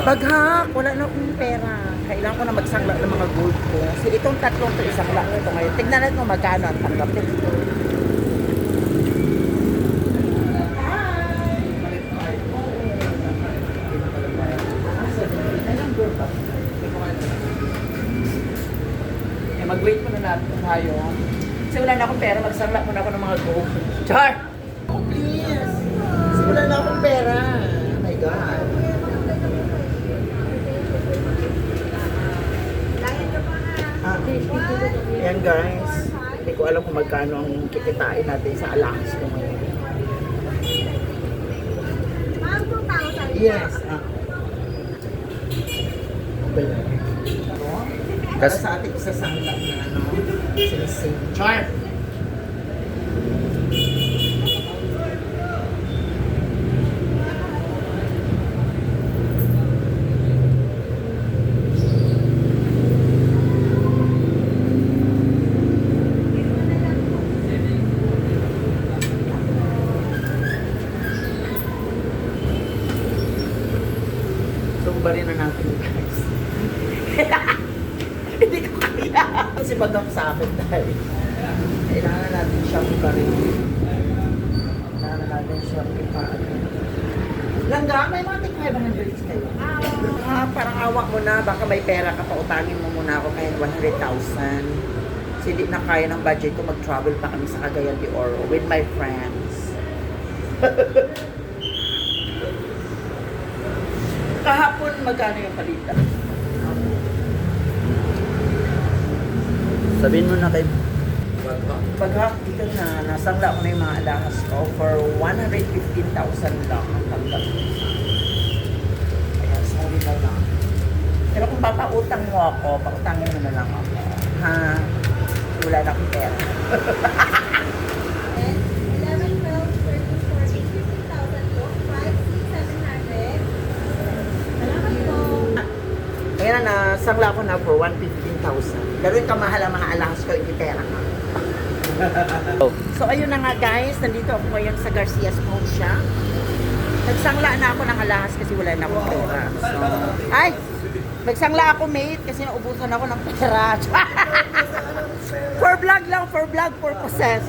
Baghak, wala na akong pera. Kailangan ko na magsangla ng mga gold ko. So itong tatlong to isangla ko ito ngayon. Tignan natin kung magkano ang tanggapin. Mag-wait muna natin tayo. Kasi wala na akong pera, magsangla muna ako ng mga gold. Char! Oh, please! Kasi wala na akong pera. Oh my God. Ayan guys. Hindi ko alam kung magkano ang kikitain natin sa alahas ko ngayon. Yes. Para sa ating isasangla na ano, sinising. Char! So, bali na natin guys. Hindi ko kaya. Kasi bagam sa akin dahil kailangan natin siyang rin. Kailangan natin siyang iparin. Langga, may mga tig 500 kayo. Parang awa mo na. Baka may pera ka pa. Utangin mo muna ako kahit 100,000. Kasi hindi na kaya ng budget ko. Mag-travel pa kami sa Cagayan de Oro with my friends. Kahapon, magkano yung palitan? Sabihin mo na kay Baghak, dito na, nasangla ko na yung mga alahas ko for 115,000 lang ang tanggap. Ayan, sorry na lang. Pero kung papautang mo ako, pautangin mo na lang ako. Ha? Wala na akong pera. 11, 12, 13, 14, 15,000 po. 5, 6, 700. Salamat po. Ayan na, nasangla ko na for 115,000. Gano'n kamahal ang mga alahas ko, hindi pera ka. So ayun na nga guys, nandito ako ngayon sa Garcia's Scotia. Nagsangla na ako ng alahas kasi wala na akong pera. So, ay! Nagsangla ako mate kasi naubusan ako ng pera. For vlog lang, for vlog purposes.